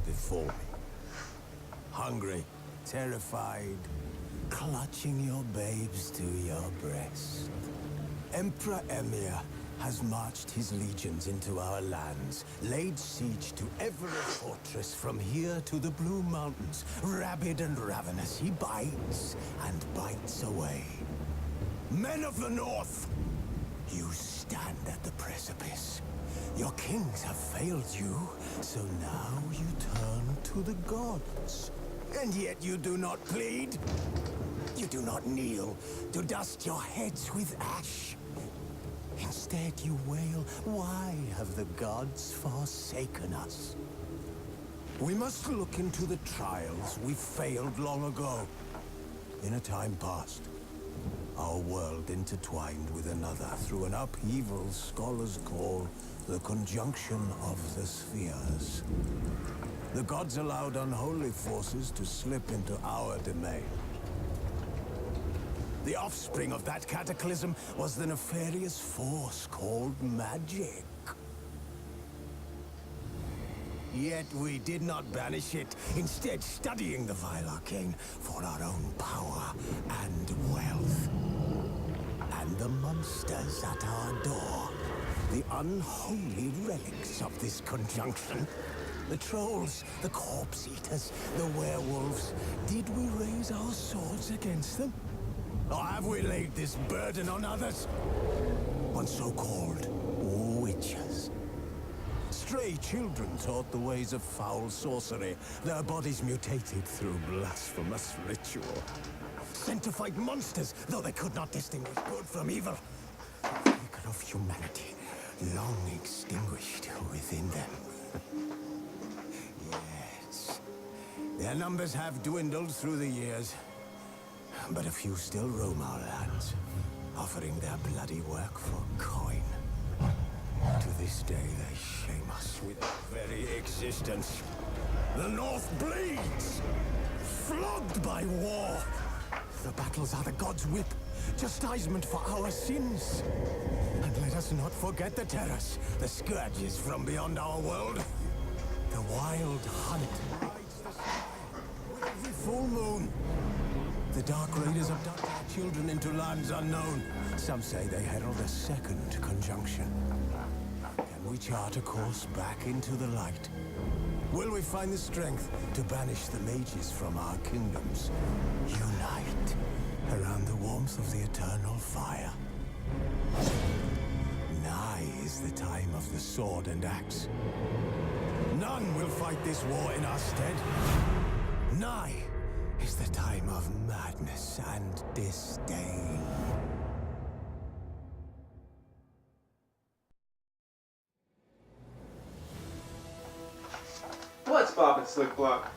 before me. Hungry, terrified, clutching your babes to your breast. Emperor Emir has marched his legions into our lands, laid siege to every fortress from here to the Blue Mountains. Rabid and ravenous, he bites and bites away. Men of the North, you stand at the precipice. Your kings have failed you, so now you turn to the gods. And yet you do not plead. You do not kneel to dust your heads with ash. Instead you wail, why have the gods forsaken us? We must look into the trials we failed long ago. In a time past, our world intertwined with another through an upheaval scholars call the conjunction of the spheres. The gods allowed unholy forces to slip into our domain. The offspring of that cataclysm was the nefarious force called magic. Yet we did not banish it, instead studying the vile arcane for our own power and wealth. And the monsters at our door, the unholy relics of this conjunction. The trolls, the corpse eaters, the werewolves. Did we raise our swords against them? Or have we laid this burden on others? On so-called witches. Stray children taught the ways of foul sorcery, their bodies mutated through blasphemous ritual. Sent to fight monsters, though they could not distinguish good from evil. The beacon of humanity, long extinguished within them. Yes. Their numbers have dwindled through the years. But a few still roam our lands, offering their bloody work for coin. To this day, they shame us with their very existence. The North bleeds, flogged by war. The battles are the gods' whip, chastisement for our sins. And let us not forget the terrors, the scourges from beyond our world. The wild hunt rides the sky with every full moon. The dark raiders abduct our children into lands unknown. Some say they herald a second conjunction. Can we chart a course back into the light? Will we find the strength to banish the mages from our kingdoms? Unite around the warmth of the eternal fire. Nigh is the time of the sword and axe. None will fight this war in our stead. Nigh is the time of madness and disdain. What's poppin', Slick Block?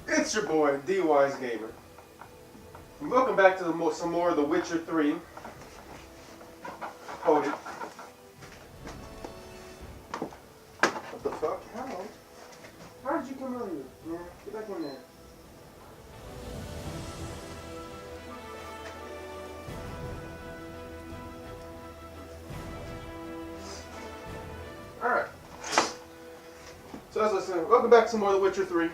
It's your boy, D.W.G Gamer. And welcome back to some more of The Witcher 3. Hold it. What the fuck? How did you come out here? Man, get back in there. Alright. So as I said, welcome back to more of The Witcher 3.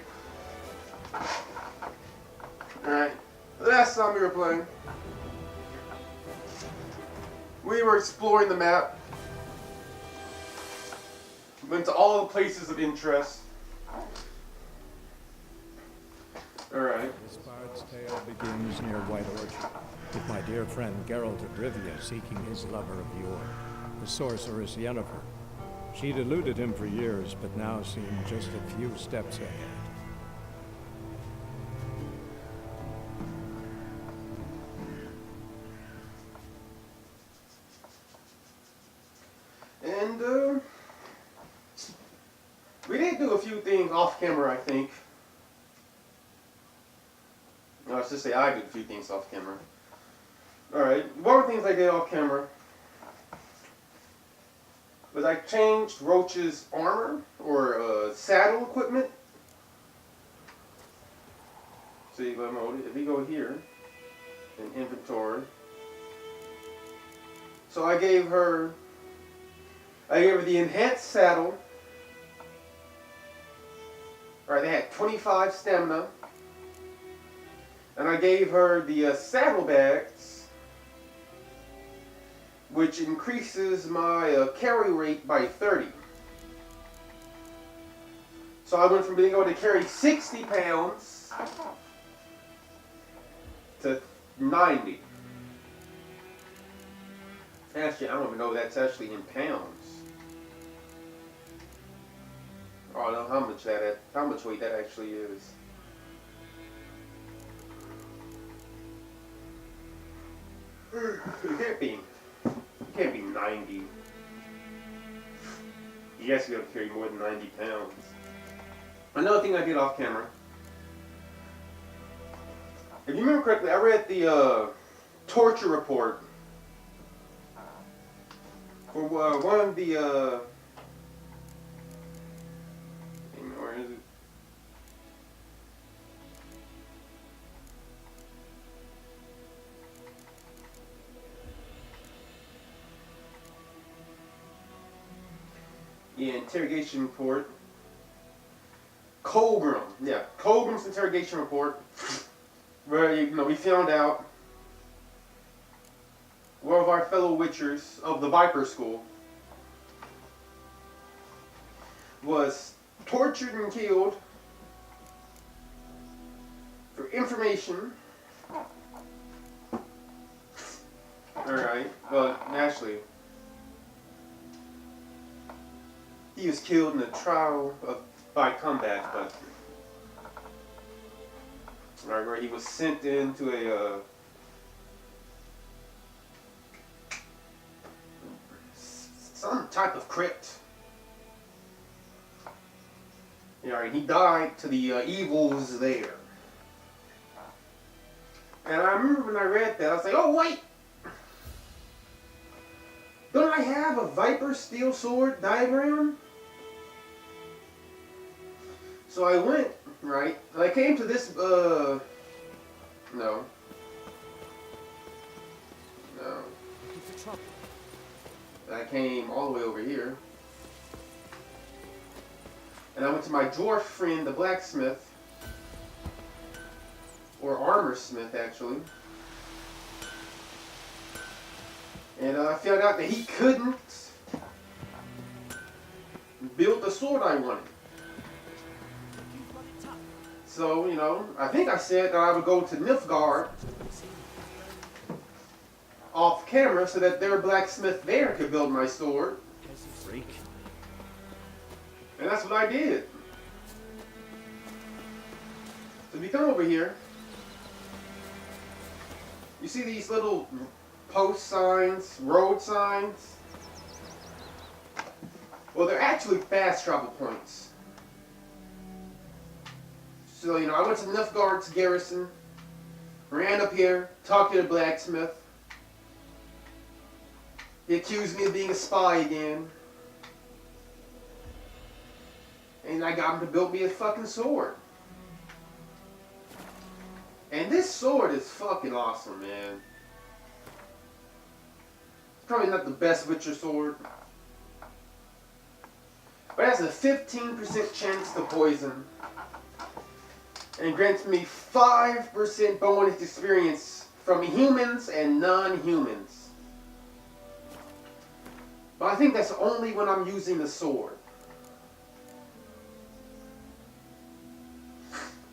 Alright. Last time we were playing, we were exploring the map. We went to all the places of interest. Alright. This bard's tale begins near White Orchard, with my dear friend Geralt of Rivia seeking his lover of yore, the sorceress Yennefer. She'd eluded him for years, but now seemed just a few steps ahead. And, we did do a few things off camera, I think. No, let's just say I did a few things off camera. Alright, one of the things I did off camera was I changed Roach's armor, or saddle equipment. See, if we go here, in inventory. So I gave her the enhanced saddle, Alright, they had 25 stamina. And I gave her the saddlebags, which increases my carry rate by 30. So I went from being able to carry 60 pounds to 90. Actually, I don't even know if that's actually in pounds. I don't know how much weight that actually is. It can't be 90. You guys be able to carry more than 90 pounds. Another thing I did off camera. If you remember correctly, I read the torture report for one of the where is it? Yeah, interrogation report. Colgram's interrogation report, where we found out one of our fellow witchers of the Viper School was tortured and killed for information. Alright, well, actually, he was killed in a trial by combat, but where he was sent into a some type of crypt. And he died to the evils there. And I remember when I read that, I was like, oh wait! Don't I have a Viper Steel Sword diagram? So I went, right, and I came to this, no. I came all the way over here. And I went to my dwarf friend, the blacksmith, or armor smith actually. And I found out that he couldn't build the sword I wanted. So, I think I said that I would go to Nilfgaard off camera so that their blacksmith there could build my sword. Freak. And that's what I did. So if you come over here, you see these little post signs, road signs? Well, they're actually fast travel points. So, I went to Nilfgaard's garrison, ran up here, talked to the blacksmith. He accused me of being a spy again. And I got him to build me a fucking sword. And this sword is fucking awesome, man. It's probably not the best Witcher sword. But it has a 15% chance to poison. And grants me 5% bonus experience from humans and non-humans. But I think that's only when I'm using the sword.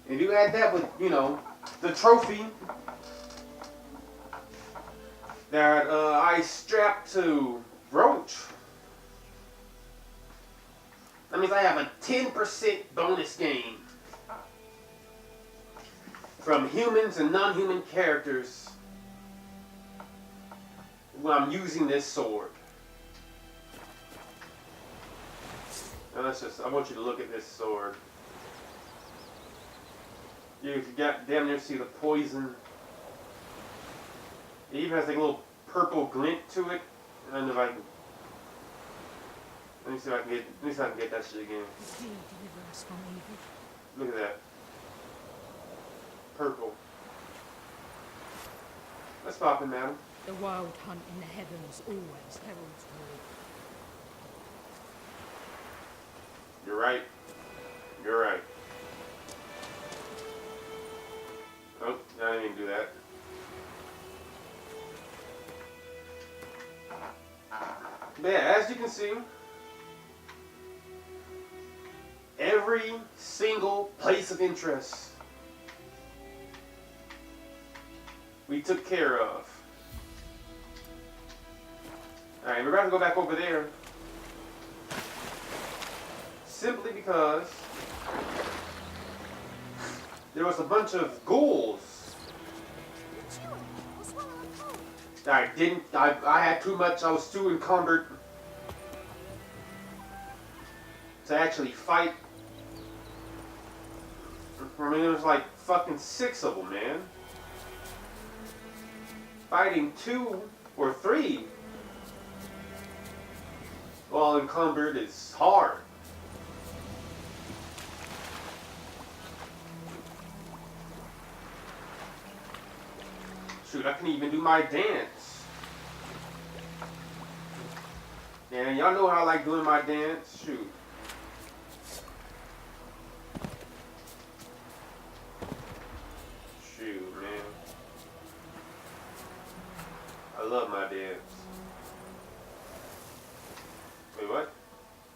If you add that with, the trophy that I strapped to Roach, that means I have a 10% bonus gain from humans and non-human characters when I'm using this sword. Now I want you to look at this sword. You can damn near see the poison. It even has like a little purple glint to it. I don't know if I can. Let me see if I can get that shit again. Look at that. Purple. Let's pop in, madam. The wild hunt in the heavens always heralds war. You're right. You're right. Oh, I didn't even do that. But yeah, as you can see, every single place of interest we took care of. Alright, we're about to go back over there. Simply because there was a bunch of ghouls. I had too much, I was too encumbered to actually fight. I mean, there was like fucking 6 of them, man. Fighting 2 or 3 while encumbered is hard. Shoot, I can even do my dance. And y'all know how I like doing my dance. Shoot. Shoot, man. I love my dance. Wait, what?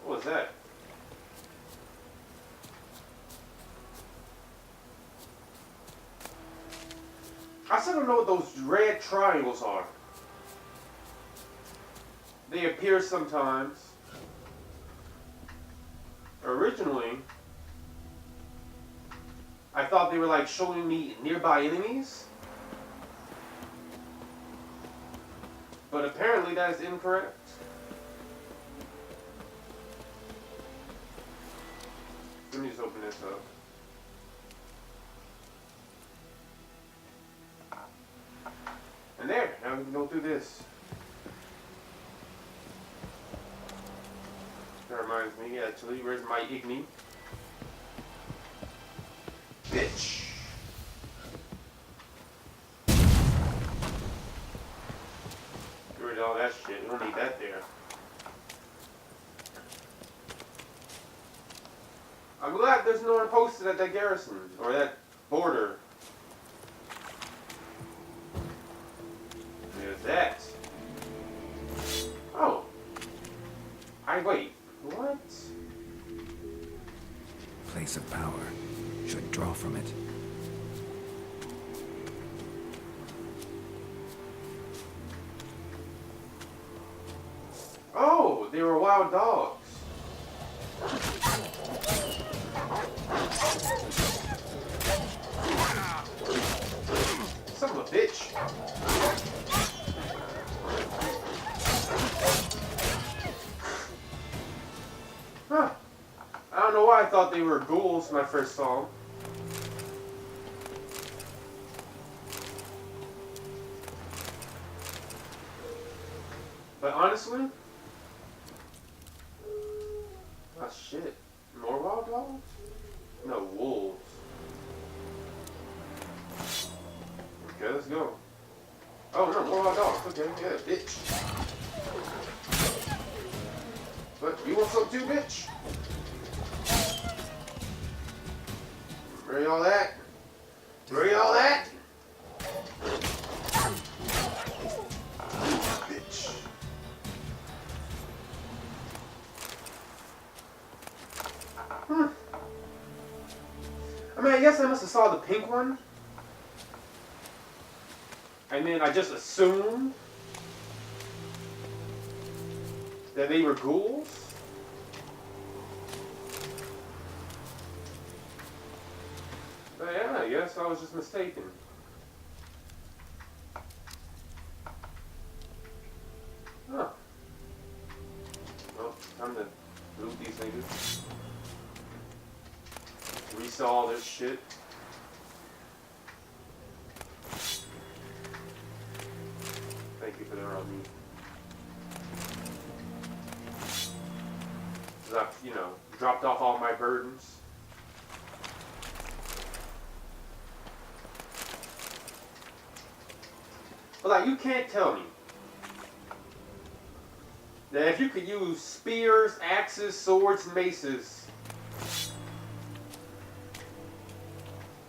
What was that? I still don't know what those red triangles are. They appear sometimes. Originally, I thought they were like showing me nearby enemies. But apparently that is incorrect. Let me just open this up. And there, now we can go through this. That reminds me, actually, where's my Igni? Bitch! Get rid of all that shit, we don't need that there. I'm glad there's no one posted at that garrison, or that border. There's that. Oh. Wait. What? Place of power. Should draw from it. Oh, they were wild dogs. Son of a bitch. Huh. I don't know why I thought they were ghouls when I first saw them. But honestly, oh shit. More wild dogs? No, wolves. Okay, let's go. Oh no, more wild dogs. Okay, yeah, bitch. But you want some too, bitch? Where y'all at? Where y'all at? Bitch. I mean, I guess I must have saw the pink one. And then I just assumed that they were ghouls. But yeah, I guess I was just mistaken. Huh. Well, time to loot these niggas. Resell all this shit. Thank you for that on me. I've, dropped off all my burdens. But like, you can't tell me that if you could use spears, axes, swords, and maces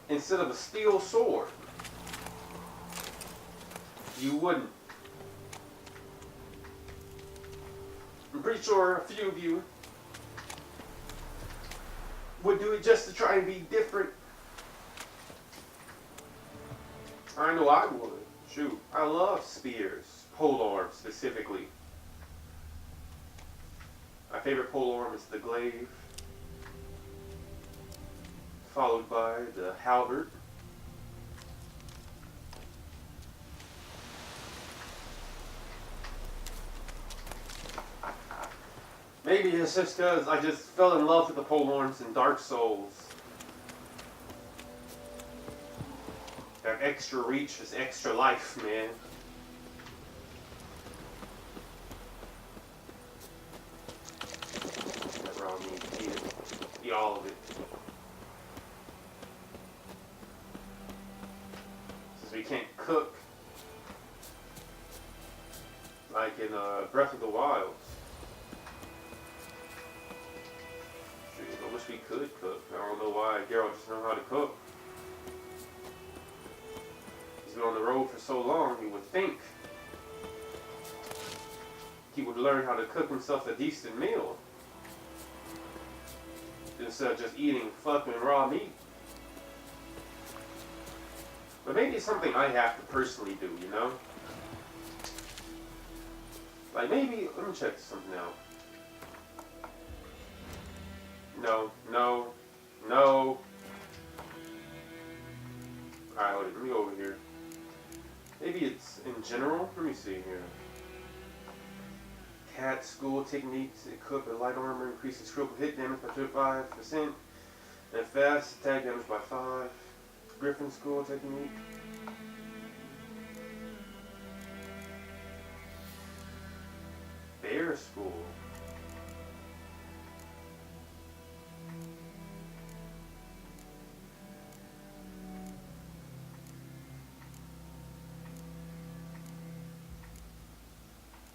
instead of a steel sword, You wouldn't. I'm pretty sure a few of you would do it just to try and be different. I know I would. Shoot, I love spears. Polearm specifically. My favorite polearm is the glaive, followed by the halberd. Maybe it's just because I just fell in love with the polearms in Dark Souls. That extra reach is extra life, man. That raw meat, eat it. Eat all of it. Since we can't cook, like in Breath of the Wild. I wish we could cook. I don't know why Geralt doesn't know how to cook. He's been on the road for so long, you would think he would learn how to cook himself a decent meal. Instead of just eating fucking raw meat. But maybe it's something I have to personally do, you know? Like maybe, let me check something out. No. Alright, hold it. Let me go over here. Maybe it's in general. Let me see here. Cat school techniques. Equip a light armor. Increases critical hit damage by 25%. And fast attack damage by 5. Griffin school technique. Bear school.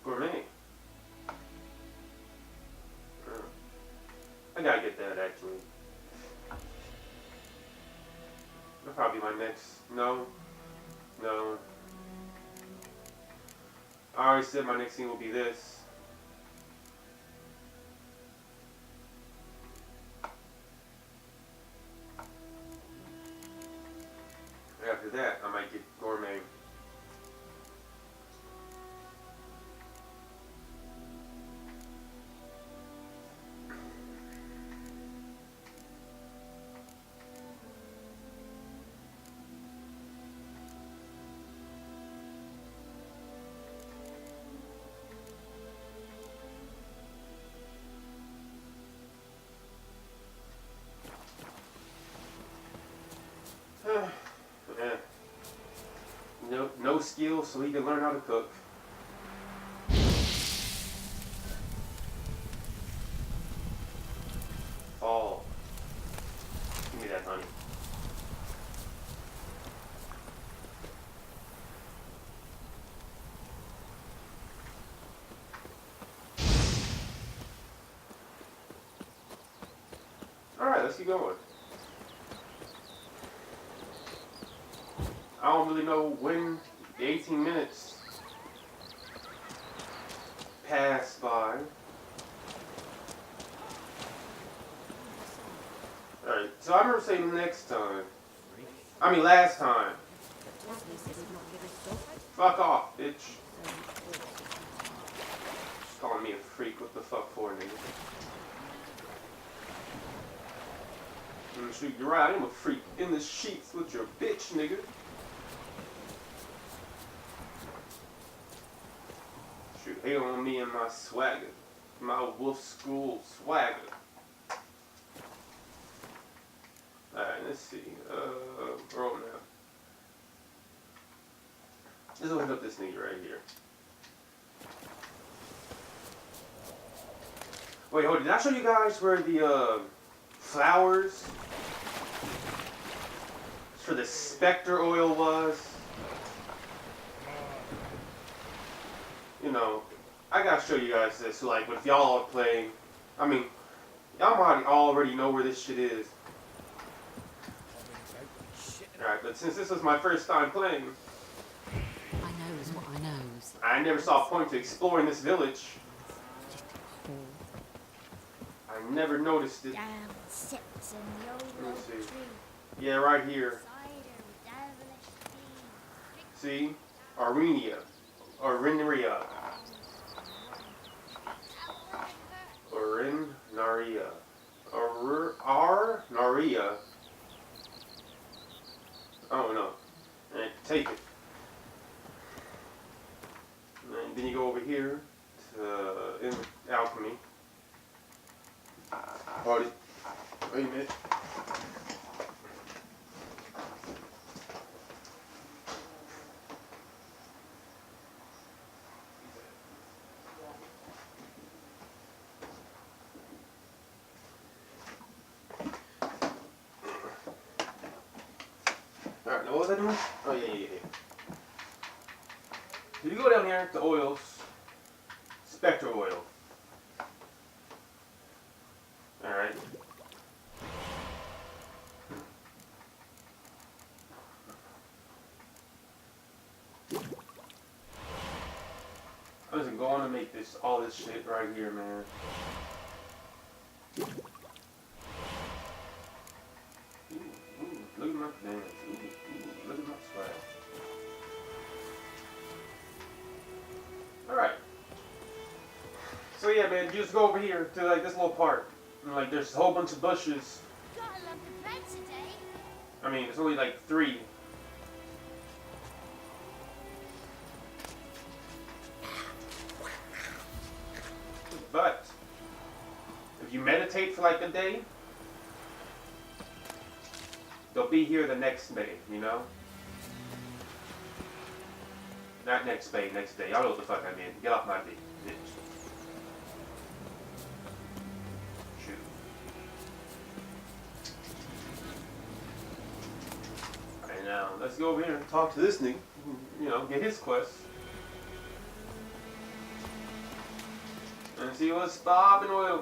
Gourmet. I gotta get that actually. That'll probably be my next. No. I already said my next thing will be this. After that, I might get gourmet. No skill, so he can learn how to cook. Fall. Give me that honey. Alright, let's keep going. I don't really know when the 18 minutes passed by. Alright, so I remember saying last time. Fuck off, bitch. She's calling me a freak. What the fuck for, nigga? Shoot, you're right, I'm a freak. In the sheets with your bitch, nigga. Shoot, hate on me and my swagger. My wolf school swagger. Alright, let's see. Roll now. Let's look up this nigga right here. Wait, hold on. Did I show you guys where the flowers for the Spectre oil was? You know, I gotta show you guys this. So like, if y'all are playing, I mean, y'all might already know where this shit is. Alright, but since this was my first time playing, I know is what I never saw a point to exploring this village. I never noticed it. Down sits in the old Let me oak see. tree. Yeah, right here. Cider with devilish See? tea. Arenaria. Arenaria. Arenaria. Naria. I don't know. And take it. And then you go over here to in alchemy. Hold it. Wait a minute. Alright, now what was I doing? Oh, yeah. So you go down here to oils, spectral oil. Alright. I'm just going to make this, all this shit right here, man. Look at my dance. Look at my swag. Alright. So yeah, man, you just go over here to like this little part. And like there's a whole bunch of bushes. Got a lump of bread today. I mean, it's only like 3. But if you meditate for like a day, they'll be here the next day, you know? Not next day, next day. Y'all know what the fuck I mean. Get off my dick, bitch. Shoot. Alright, now, let's go over here and talk to this nigga. You know, get his quest. And see what's poppin' with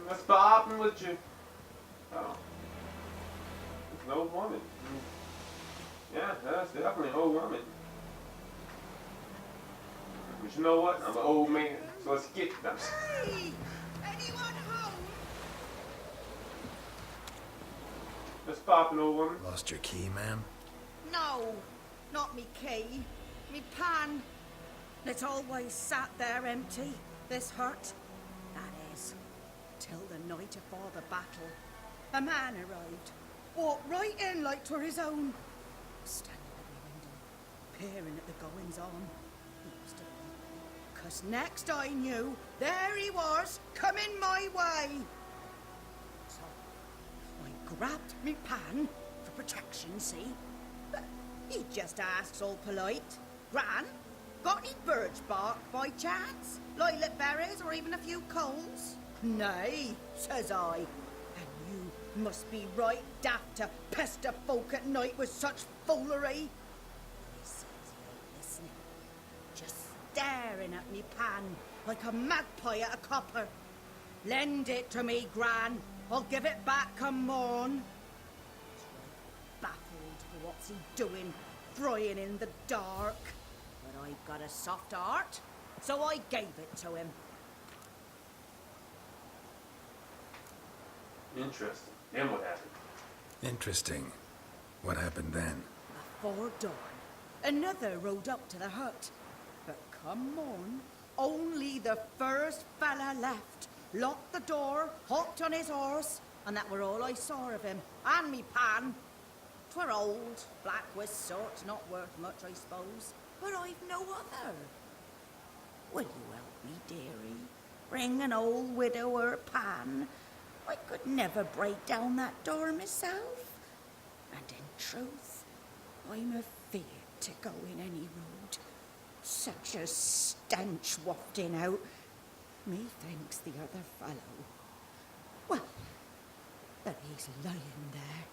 What's poppin' with you? Oh. It's an old woman. Yeah, that's definitely an old woman. But you know what? I'm an old man, so let's get them. Hey! Anyone home? Let's pop an old woman. Lost your key, ma'am? No, not me key. Me pan. It's always sat there empty, this hut. That is, till the night afore the battle. A man arrived, walked right in like 'twere his own. Standing at the window, peering at the goings on. He must have been. 'Cause next I knew, there he was, coming my way. So, I grabbed me pan, for protection, see? But he just asks all polite, Gran, got any birch bark by chance? Lilac berries or even a few coals? Nay, says I. And you must be right daft to pester folk at night with such foolery. He says he listening, just staring at me pan like a magpie at a copper. Lend it to me, Gran. I'll give it back come morn. Baffled for what's he doing, frying in the dark. But I've got a soft heart, so I gave it to him. Interesting. Then what happened? Interesting. What happened then? Before dawn, another rode up to the hut. But come morn, only the first fella left. Locked the door, hopped on his horse, and that were all I saw of him, and me pan. 'Twere old, black with sort, not worth much, I suppose, but I've no other. Will you help me, dearie? Bring an old widower pan. I could never break down that door myself. And in truth, I'm afeard to go in any road. Such a stench wafting out. Methinks the other fellow. Well, but he's lying there.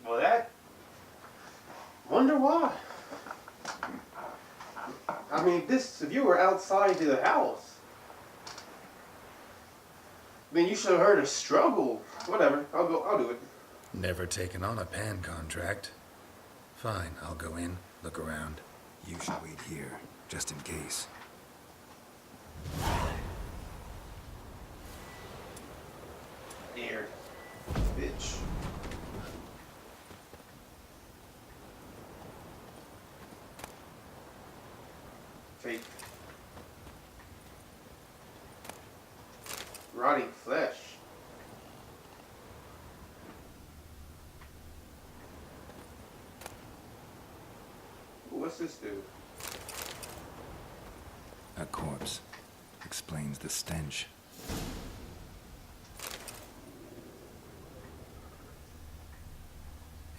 Well, that... Wonder why. I mean, if you were outside of the house, then you should have heard a struggle. Whatever, I'll do it. Never taken on a pan contract. Fine, I'll go in, look around. You should wait here, just in case. Here. Bitch. Fake. Rotting flesh. Ooh, what's this do? A corpse. Explains the stench.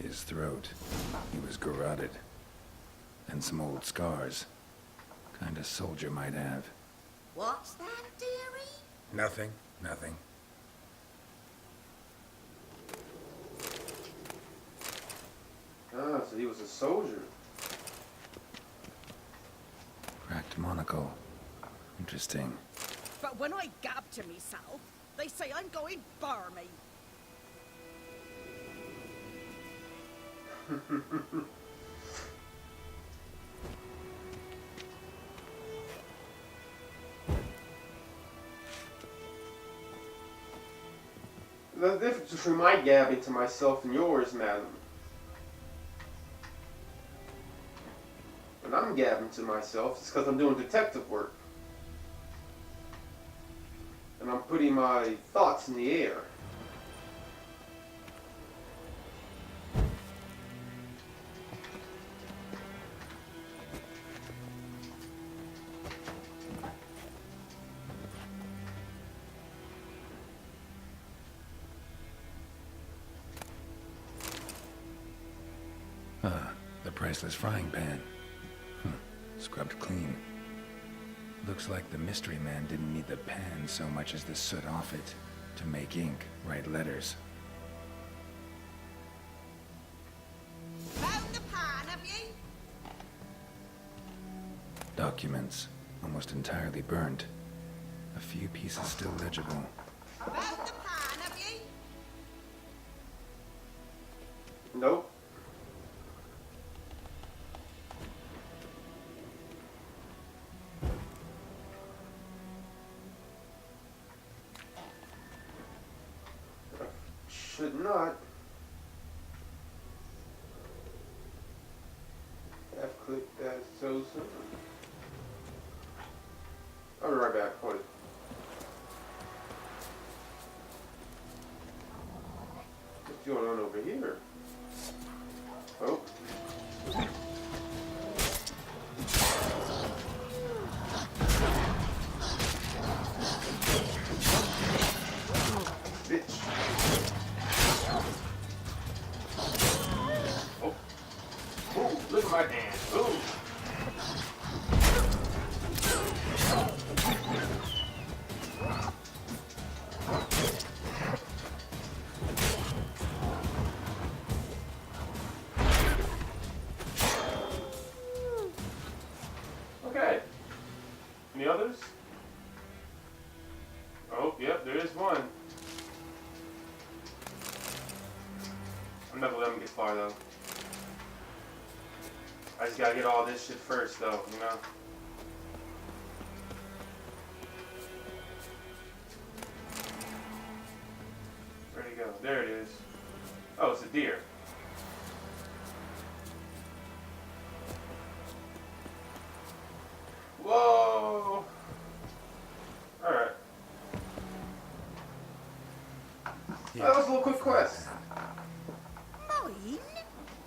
His throat. He was garroted. And some old scars. Kind of soldier might have. What's that, dearie? Nothing. Nothing. Ah, so he was a soldier. Cracked monocle. Interesting. But when I gab to myself, they say I'm going barmy. The difference between my gabbing to myself and yours, madam. When I'm gabbing to myself, it's because I'm doing detective work. And I'm putting my thoughts in the air. The priceless frying pan. Scrubbed clean. Looks like the mystery man didn't need the pan so much as the soot off it to make ink, write letters. Found the pan, have ye? Documents, almost entirely burnt. A few pieces still legible. Found the pan, have ye? Nope. Should not have clicked that so soon. I'll be right back. Hold it. What's going on over here? Oh. Bitch. Oh. Ooh, look at my dance. Ooh. Okay. Any others? Oh, yep, there is one. I'm not gonna let him get far though. I just gotta get all this shit first though, you know? Where'd he go? There it is. Oh, it's a deer. Whoa! Alright. That was a little quick quest. Mine?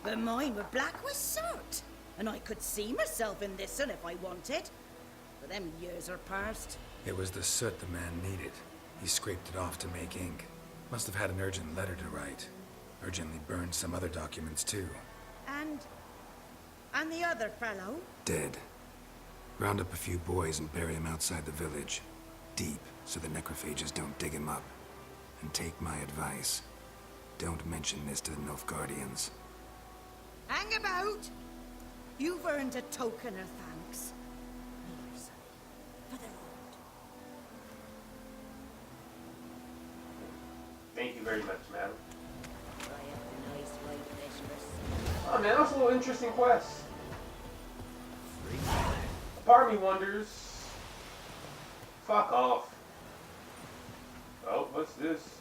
But mine were black with soot. And I could see myself in this one if I wanted. But them years are past. It was the soot the man needed. He scraped it off to make ink. Must have had an urgent letter to write. Urgently burned some other documents too. And the other fellow? Dead. Round up a few boys and bury him outside the village. Deep, so the necrophages don't dig him up. And take my advice. Don't mention this to the Nilfgaardians. Hang about! You've earned a token of thanks. Here's for the road. Thank you very much, madam. I man, that was a little interesting quest. Part of me wonders. Fuck off. Oh, what's this?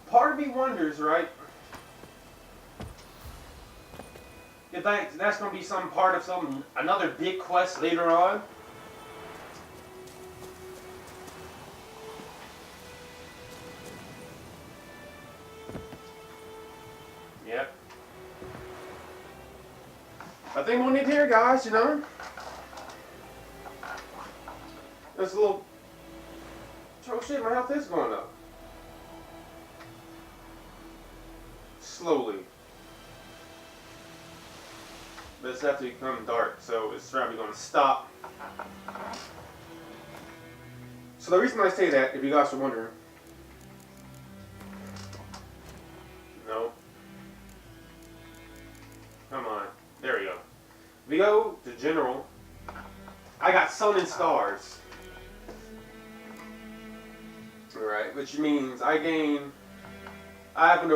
Part of me wonders, right? If that's gonna be some part of another big quest later on. Yep. I think we'll need here, guys, you know? There's a little... Oh shit, my health is going up. Slowly. But it's after it become dark, so it's probably going to stop. So the reason I say that, if you guys are wondering... No. Come on. There we go. We go to General. I got Sun and Stars. Alright, which means I have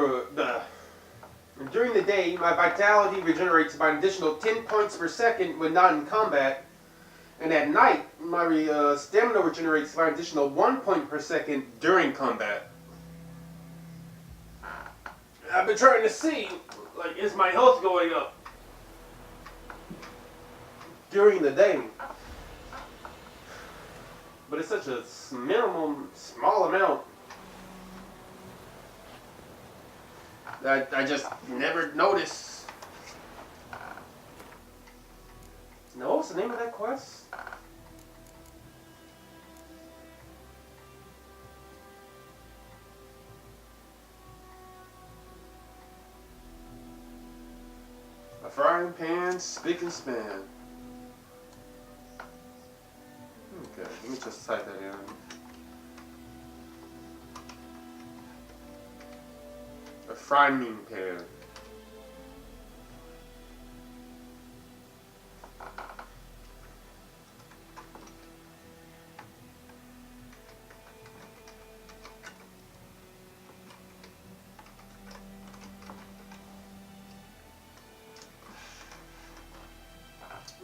during the day, my vitality regenerates by an additional 10 points per second when not in combat. And at night, my stamina regenerates by an additional 1 point per second during combat. I've been trying to see, like, is my health going up during the day? But it's such a minimum, small amount that I just never noticed. No, what's the name of that quest? A frying pan, spick and span. Okay, let me just type that in. A frying pan.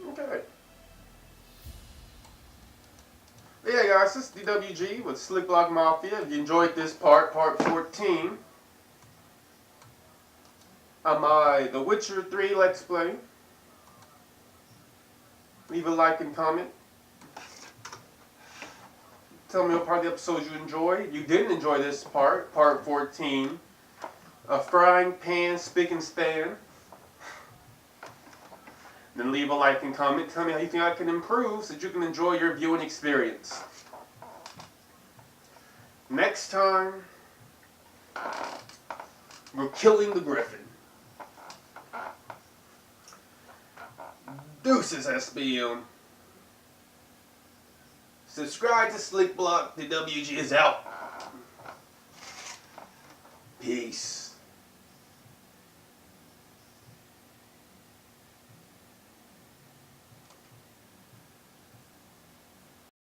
Okay. Yeah, guys, this is D.W.G with Slick Block Mafia. If you enjoyed this part 14, on my The Witcher 3 Let's Play, leave a like and comment. Tell me what part of the episode you enjoyed. If you didn't enjoy this part 14, a frying pan, spick and span, then leave a like and comment. Tell me how you think I can improve so that you can enjoy your viewing experience. Next time, we're killing the Griffin. Deuces, SBM. Subscribe to Slick Block. The WG is out. Peace.